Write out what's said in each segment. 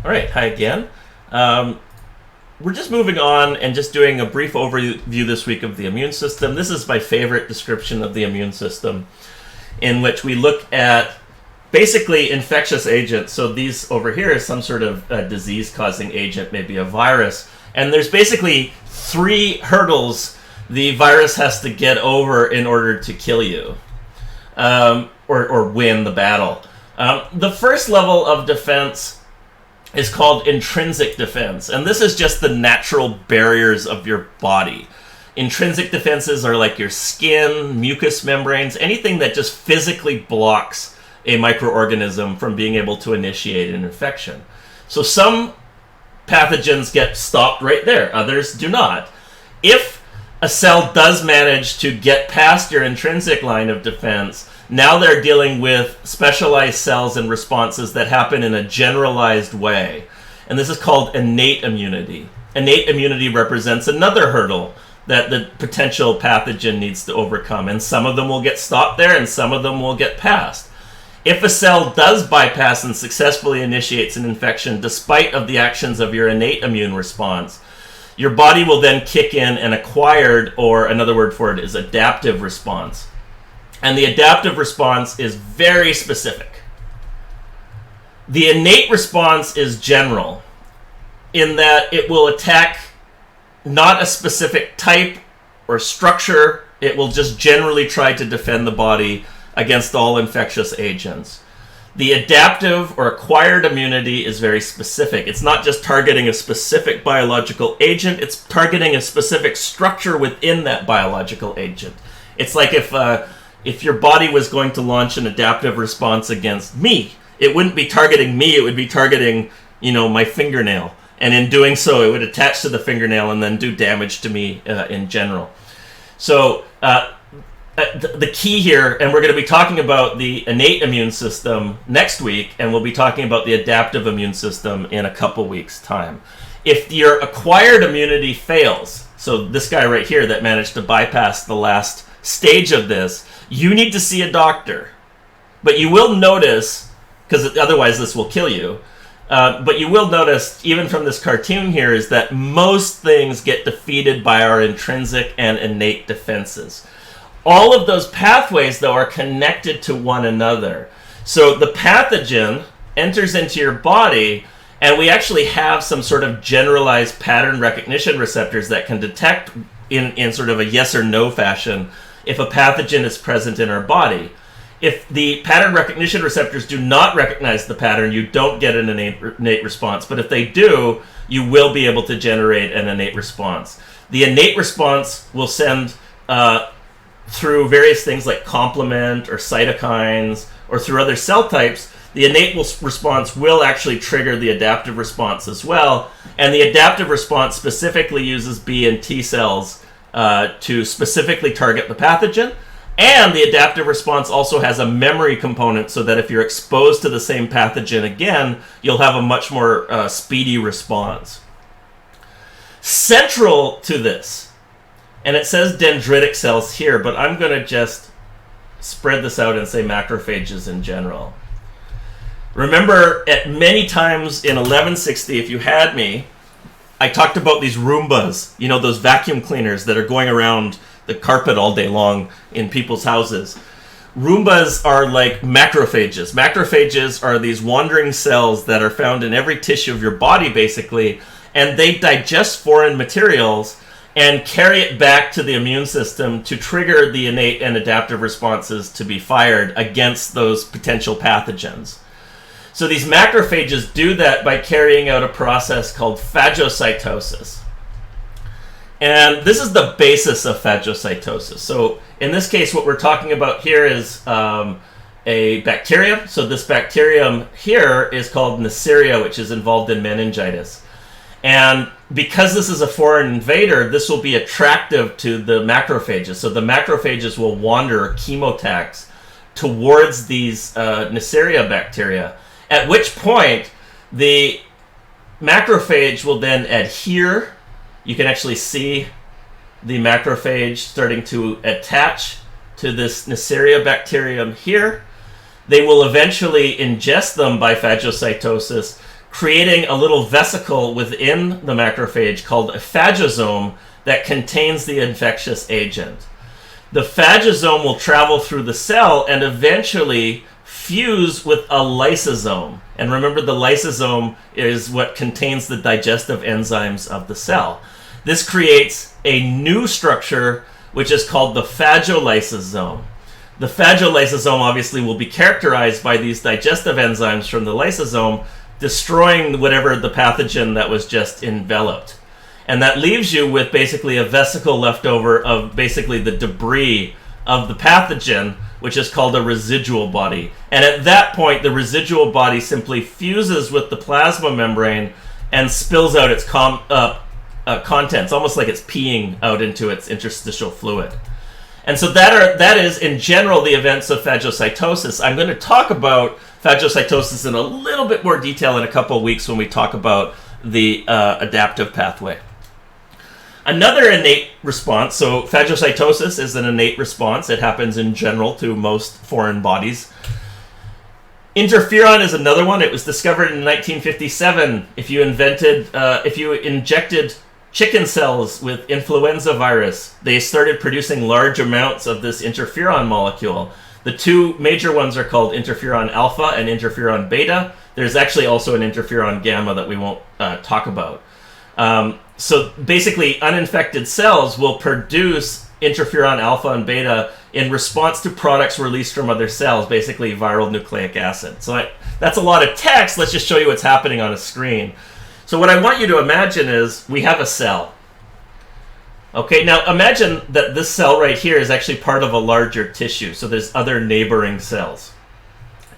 All right, hi again. Um, we're just moving on and just doing a brief overview this week of the immune system. This is my favorite description of the immune system, in which we look at basically infectious agents. So these over here is some sort of disease-causing agent, maybe a virus. And there's basically three hurdles the virus has to get over in order to kill you, or win the battle. The first level of defense is called intrinsic defense, and this is just the natural barriers of your body. Intrinsic defenses are like your skin, mucous membranes, anything that just physically blocks a microorganism from being able to initiate an infection. So some pathogens get stopped right there, others do not. If a cell does manage to get past your intrinsic line of defense, now they're dealing with specialized cells and responses that happen in a generalized way. And this is called innate immunity. Innate immunity represents another hurdle that the potential pathogen needs to overcome. And some of them will get stopped there and some of them will get past. If a cell does bypass and successfully initiates an infection despite of the actions of your innate immune response, your body will then kick in an acquired, or another word for it is adaptive response. And the adaptive response is very specific. The innate response is general, in that it will attack not a specific type or structure. It will just generally try to defend the body against all infectious agents. The adaptive or acquired immunity is very specific. It's not just targeting a specific biological agent, it's targeting a specific structure within that biological agent. It's like if your body was going to launch an adaptive response against me, it wouldn't be targeting me, it would be targeting, my fingernail. And in doing so, it would attach to the fingernail and then do damage to me in general. So the key here, and we're going to be talking about the innate immune system next week, and we'll be talking about the adaptive immune system in a couple weeks' time. If your acquired immunity fails, so this guy right here that managed to bypass the last stage of this, you need to see a doctor. But you will notice, because otherwise this will kill you, but you will notice, even from this cartoon here, is that most things get defeated by our intrinsic and innate defenses. All of those pathways, though, are connected to one another. So the pathogen enters into your body, and we actually have some sort of generalized pattern recognition receptors that can detect in sort of a yes or no fashion if a pathogen is present in our body. If the pattern recognition receptors do not recognize the pattern, you don't get an innate response. But if they do, you will be able to generate an innate response. The innate response will send through various things like complement or cytokines or through other cell types. The innate response will actually trigger the adaptive response as well. And the adaptive response specifically uses B and T cells to specifically target the pathogen. And the adaptive response also has a memory component so that if you're exposed to the same pathogen again, you'll have a much more speedy response. Central to this, and it says dendritic cells here, but I'm going to just spread this out and say macrophages in general. Remember, at many times in 1160, if you had me, I talked about these Roombas, those vacuum cleaners that are going around the carpet all day long in people's houses. Roombas are like macrophages. Macrophages are these wandering cells that are found in every tissue of your body, basically, and they digest foreign materials and carry it back to the immune system to trigger the innate and adaptive responses to be fired against those potential pathogens. So these macrophages do that by carrying out a process called phagocytosis. And this is the basis of phagocytosis. So in this case, what we're talking about here is a bacterium. So this bacterium here is called Neisseria, which is involved in meningitis. And because this is a foreign invader, this will be attractive to the macrophages. So the macrophages will wander, chemotax, towards these Neisseria bacteria, at which point the macrophage will then adhere. You can actually see the macrophage starting to attach to this Neisseria bacterium here. They will eventually ingest them by phagocytosis, creating a little vesicle within the macrophage called a phagosome that contains the infectious agent. The phagosome will travel through the cell and eventually fuse with a lysosome. And remember, the lysosome is what contains the digestive enzymes of the cell. This creates a new structure which is called the phagolysosome. The phagolysosome obviously will be characterized by these digestive enzymes from the lysosome, destroying whatever the pathogen that was just enveloped. And that leaves you with basically a vesicle left over of basically the debris of the pathogen, which is called a residual body. And at that point, the residual body simply fuses with the plasma membrane and spills out its contents, almost like it's peeing out into its interstitial fluid. And so that is, in general, the events of phagocytosis. I'm going to talk about phagocytosis in a little bit more detail in a couple of weeks when we talk about the adaptive pathway. Another innate response, so phagocytosis is an innate response. It happens in general to most foreign bodies. Interferon is another one. It was discovered in 1957. If you injected chicken cells with influenza virus, they started producing large amounts of this interferon molecule. The two major ones are called interferon alpha and interferon beta. There's actually also an interferon gamma that we won't talk about. So basically, uninfected cells will produce interferon alpha and beta in response to products released from other cells, basically viral nucleic acid. So that's a lot of text. Let's just show you what's happening on a screen. So what I want you to imagine is we have a cell. Okay, now imagine that this cell right here is actually part of a larger tissue. So there's other neighboring cells.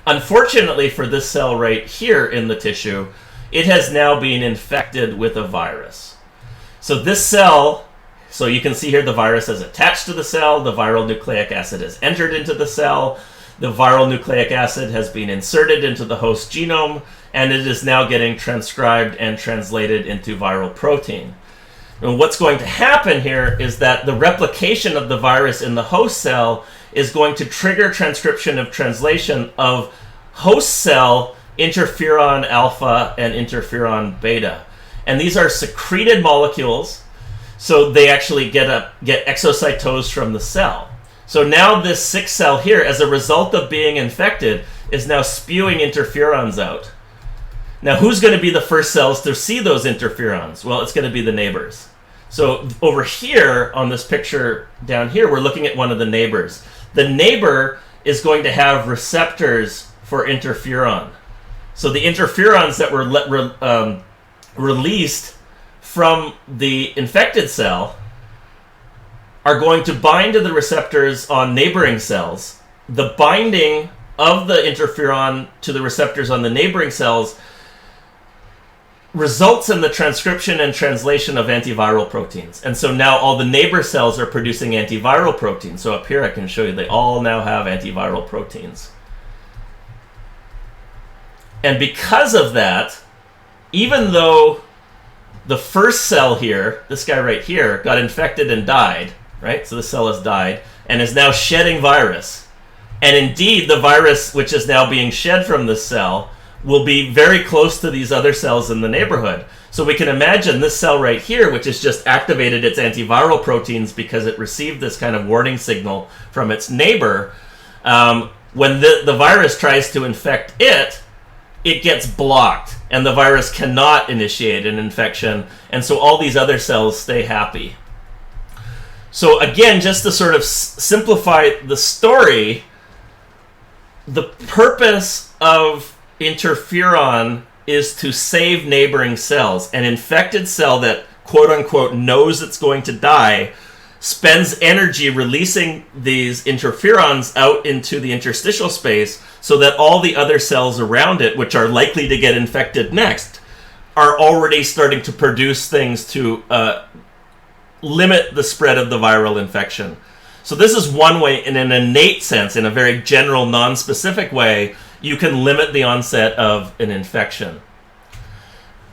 Unfortunately for this cell right here in the tissue, it has now been infected with a virus. So this cell, so you can see here the virus is attached to the cell, the viral nucleic acid has entered into the cell, the viral nucleic acid has been inserted into the host genome, and it is now getting transcribed and translated into viral protein. And what's going to happen here is that the replication of the virus in the host cell is going to trigger transcription of translation of host cell interferon alpha and interferon beta. And these are secreted molecules, so they actually get exocytosed from the cell. So now this sick cell here, as a result of being infected, is now spewing interferons out. Now, who's going to be the first cells to see those interferons? Well, it's going to be the neighbors. So over here on this picture down here, we're looking at one of the neighbors. The neighbor is going to have receptors for interferon. So the interferons that were released from the infected cell are going to bind to the receptors on neighboring cells. The binding of the interferon to the receptors on the neighboring cells results in the transcription and translation of antiviral proteins. And so now all the neighbor cells are producing antiviral proteins. So up here I can show you they all now have antiviral proteins. And because of that, even though the first cell here, this guy right here, got infected and died, right? So the cell has died and is now shedding virus. And indeed, the virus, which is now being shed from this cell, will be very close to these other cells in the neighborhood. So we can imagine this cell right here, which has just activated its antiviral proteins because it received this kind of warning signal from its neighbor. When the virus tries to infect it, it gets blocked and the virus cannot initiate an infection. And so all these other cells stay happy. So again, just to sort of simplify the story, the purpose of interferon is to save neighboring cells. An infected cell that quote-unquote knows it's going to die spends energy releasing these interferons out into the interstitial space so that all the other cells around it, which are likely to get infected next, are already starting to produce things to limit the spread of the viral infection. So this is one way, in an innate sense, in a very general, non-specific way, you can limit the onset of an infection.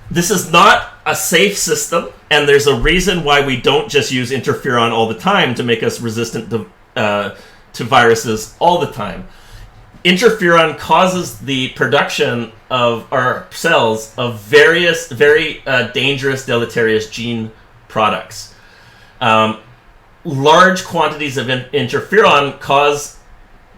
This is not a safe system, and there's a reason why we don't just use interferon all the time to make us resistant to viruses all the time. Interferon causes the production of our cells of various, very dangerous, deleterious gene products. Large quantities of interferon cause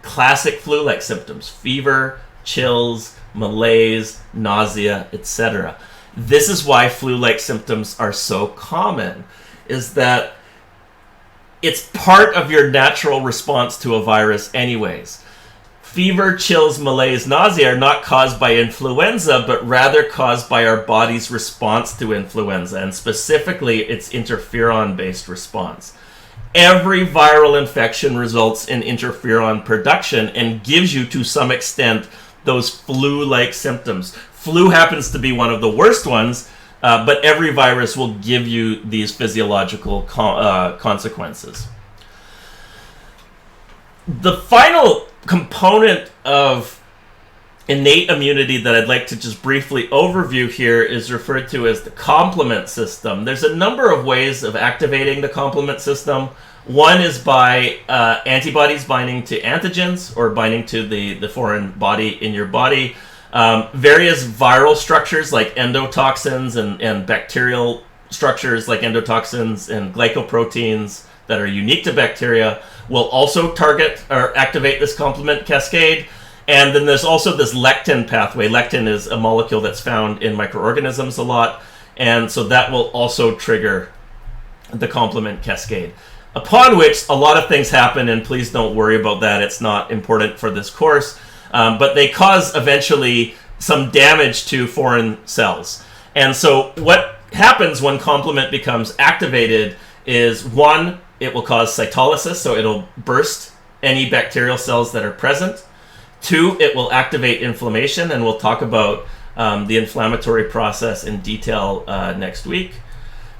classic flu-like symptoms: fever, chills, malaise, nausea, etc. This is why flu-like symptoms are so common, is that it's part of your natural response to a virus anyways. Fever, chills, malaise, nausea are not caused by influenza, but rather caused by our body's response to influenza, and specifically its interferon-based response. Every viral infection results in interferon production and gives you, to some extent, those flu-like symptoms. Flu happens to be one of the worst ones, but every virus will give you these physiological consequences. The final component of innate immunity that I'd like to just briefly overview here is referred to as the complement system. There's a number of ways of activating the complement system. One is by antibodies binding to antigens or binding to the foreign body in your body. Various viral structures like endotoxins and bacterial structures like endotoxins and glycoproteins that are unique to bacteria will also target or activate this complement cascade. And then there's also this lectin pathway. Lectin is a molecule that's found in microorganisms a lot, and so that will also trigger the complement cascade. Upon which a lot of things happen, and please don't worry about that. It's not important for this course. But they cause eventually some damage to foreign cells. And so what happens when complement becomes activated is, one, it will cause cytolysis, so it'll burst any bacterial cells that are present. Two, it will activate inflammation, and we'll talk about the inflammatory process in detail next week.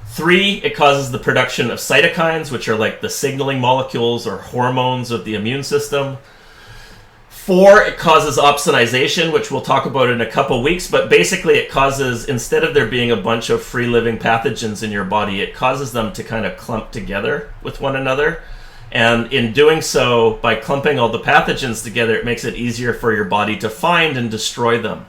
Three, it causes the production of cytokines, which are like the signaling molecules or hormones of the immune system. Four, it causes opsonization, which we'll talk about in a couple weeks, but basically it causes, instead of there being a bunch of free-living pathogens in your body, it causes them to kind of clump together with one another. And in doing so, by clumping all the pathogens together, it makes it easier for your body to find and destroy them.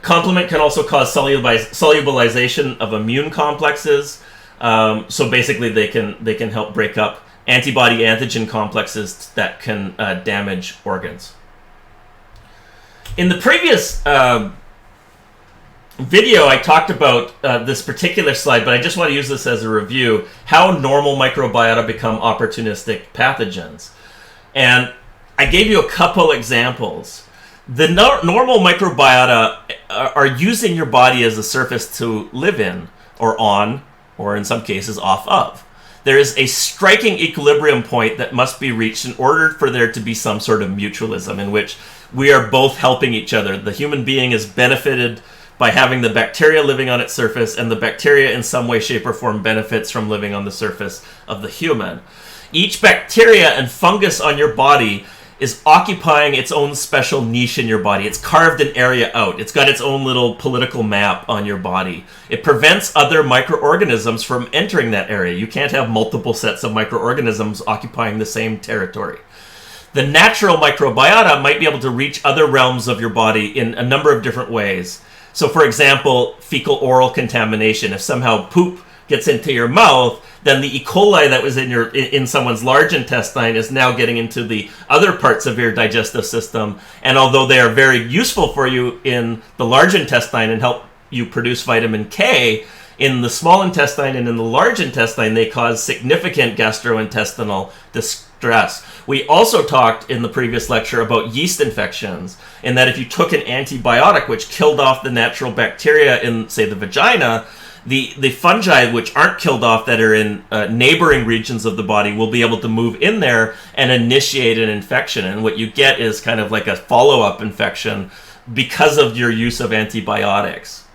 Complement can also cause solubilization of immune complexes. So basically they can help break up antibody-antigen complexes that can damage organs. In the previous video, I talked about this particular slide, but I just want to use this as a review, how normal microbiota become opportunistic pathogens. And I gave you a couple examples. The normal microbiota are using your body as a surface to live in, or on, or in some cases off of. There is a striking equilibrium point that must be reached in order for there to be some sort of mutualism in which we are both helping each other. The human being is benefited by having the bacteria living on its surface, and the bacteria in some way, shape, or form benefits from living on the surface of the human. Each bacteria and fungus on your body is occupying its own special niche in your body. It's carved an area out. It's got its own little political map on your body. It prevents other microorganisms from entering that area. You can't have multiple sets of microorganisms occupying the same territory. The natural microbiota might be able to reach other realms of your body in a number of different ways. So for example, fecal-oral contamination. If somehow poop gets into your mouth, then the E. coli that was in someone's large intestine is now getting into the other parts of your digestive system. And although they are very useful for you in the large intestine and help you produce vitamin K, in the small intestine and in the large intestine, they cause significant gastrointestinal distress. We also talked in the previous lecture about yeast infections, and that if you took an antibiotic which killed off the natural bacteria in, say, the vagina, the fungi which aren't killed off that are in neighboring regions of the body will be able to move in there and initiate an infection. And what you get is kind of like a follow-up infection because of your use of antibiotics.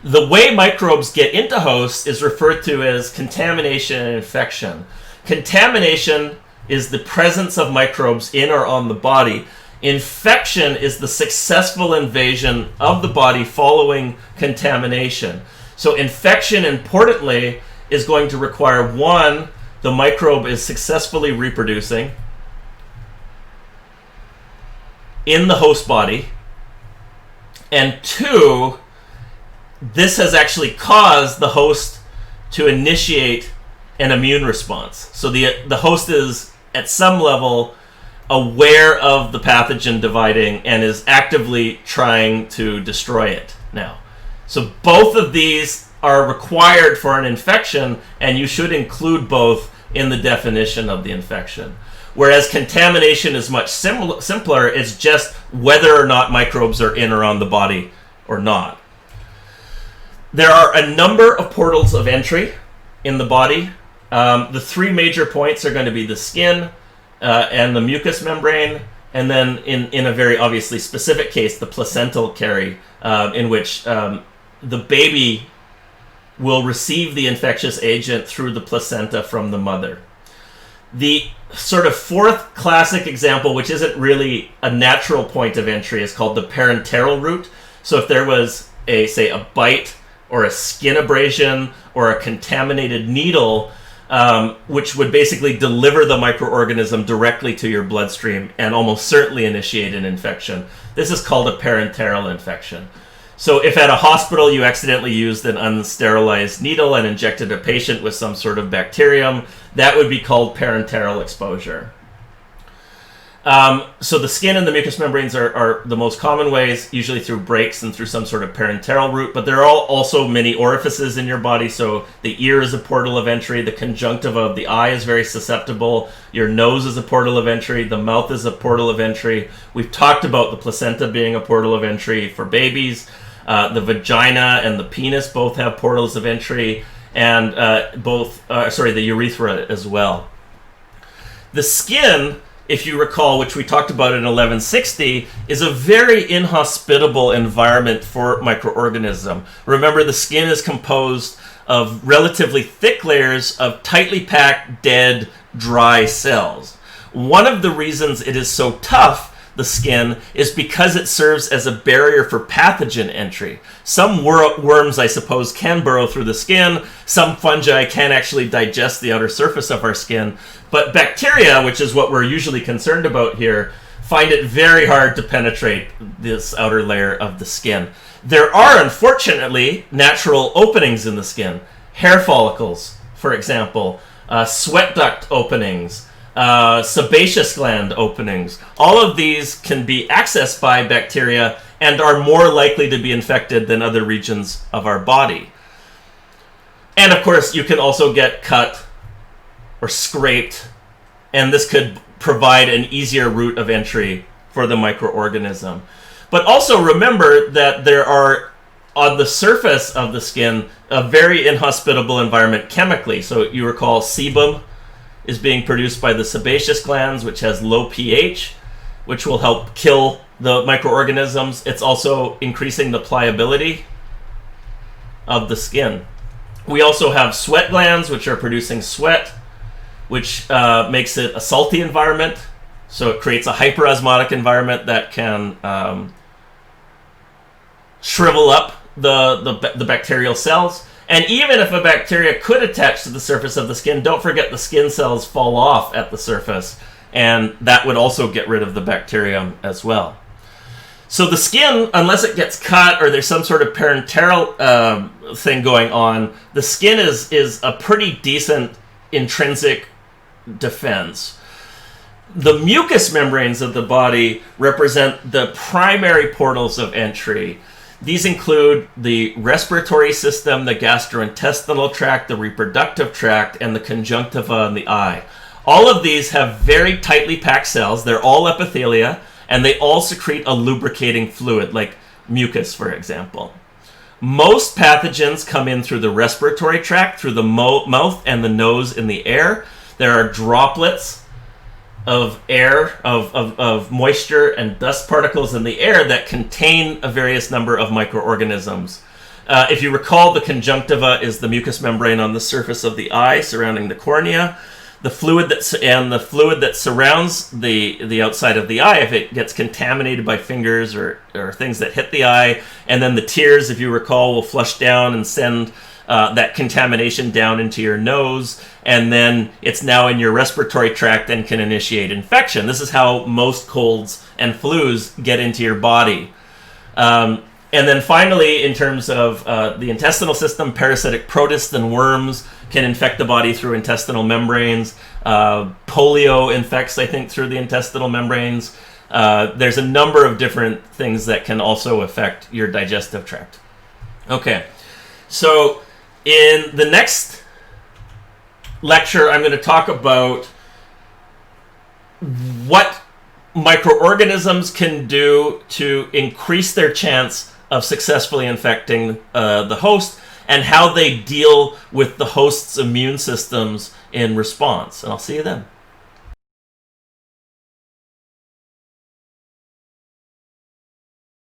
The way microbes get into hosts is referred to as contamination and infection. Contamination is the presence of microbes in or on the body. Infection is the successful invasion of the body following contamination. So infection, importantly, is going to require, one, the microbe is successfully reproducing. in the host body, and 2, this has actually caused the host to initiate an immune response. So the host is at some level aware of the pathogen dividing and is actively trying to destroy it now. So both of these are required for an infection, and you should include both in the definition of the infection. Whereas contamination is much simpler, it's just whether or not microbes are in or on the body or not. There are a number of portals of entry in the body. The 3 major points are going to be the skin and the mucous membrane, and then in a very obviously specific case, the placental carry, in which the baby will receive the infectious agent through the placenta from the mother. The sort of 4th classic example, which isn't really a natural point of entry, is called the parenteral route. So if there was say a bite or a skin abrasion or a contaminated needle, which would basically deliver the microorganism directly to your bloodstream and almost certainly initiate an infection, this is called a parenteral infection. So if at a hospital you accidentally used an unsterilized needle and injected a patient with some sort of bacterium, that would be called parenteral exposure. So the skin and the mucous membranes are the most common ways, usually through breaks and through some sort of parenteral route, but there are also many orifices in your body. So the ear is a portal of entry, the conjunctiva of the eye is very susceptible, your nose is a portal of entry, the mouth is a portal of entry. We've talked about the placenta being a portal of entry for babies. The vagina and the penis both have portals of entry, and the urethra as well. The skin, if you recall, which we talked about in 1160, is a very inhospitable environment for microorganism. Remember, the skin is composed of relatively thick layers of tightly packed, dead, dry cells. One of the reasons it is so tough, the skin, is because it serves as a barrier for pathogen entry. Some worms, I suppose, can burrow through the skin. Some fungi can actually digest the outer surface of our skin. But bacteria, which is what we're usually concerned about here, find it very hard to penetrate this outer layer of the skin. There are, unfortunately, natural openings in the skin. Hair follicles, for example, sweat duct openings, sebaceous gland openings. All of these can be accessed by bacteria and are more likely to be infected than other regions of our body. And of course, you can also get cut or scraped, and this could provide an easier route of entry for the microorganism. But also remember that there are, on the surface of the skin, a very inhospitable environment chemically. So you recall sebum is being produced by the sebaceous glands, which has low pH, which will help kill the microorganisms. It's also increasing the pliability of the skin. We also have sweat glands, which are producing sweat, which makes it a salty environment. So it creates a hyperosmotic environment that can shrivel up the bacterial cells. And even if a bacteria could attach to the surface of the skin, don't forget the skin cells fall off at the surface, and that would also get rid of the bacterium as well. So the skin, unless it gets cut or there's some sort of parenteral thing going on, the skin is a pretty decent intrinsic defense. The mucous membranes of the body represent the primary portals of entry. These include the respiratory system, the gastrointestinal tract, the reproductive tract, and the conjunctiva in the eye. All of these have very tightly packed cells. They're all epithelia, and they all secrete a lubricating fluid, like mucus, for example. Most pathogens come in through the respiratory tract, through the mouth and the nose in the air. There are droplets of air, of moisture and dust particles in the air that contain a various number of microorganisms. If you recall, the conjunctiva is the mucous membrane on the surface of the eye surrounding the cornea. The fluid that surrounds the outside of the eye, if it gets contaminated by fingers or things that hit the eye, and then the tears, if you recall, will flush down and send that contamination down into your nose, and then it's now in your respiratory tract and can initiate infection. This is how most colds and flus get into your body. And then finally, in terms of the intestinal system, parasitic protists and worms can infect the body through intestinal membranes. Polio infects, I think, through the intestinal membranes. There's a number of different things that can also affect your digestive tract. Okay, so in the next lecture, I'm going to talk about what microorganisms can do to increase their chance of successfully infecting the host, and how they deal with the host's immune systems in response. And I'll see you then.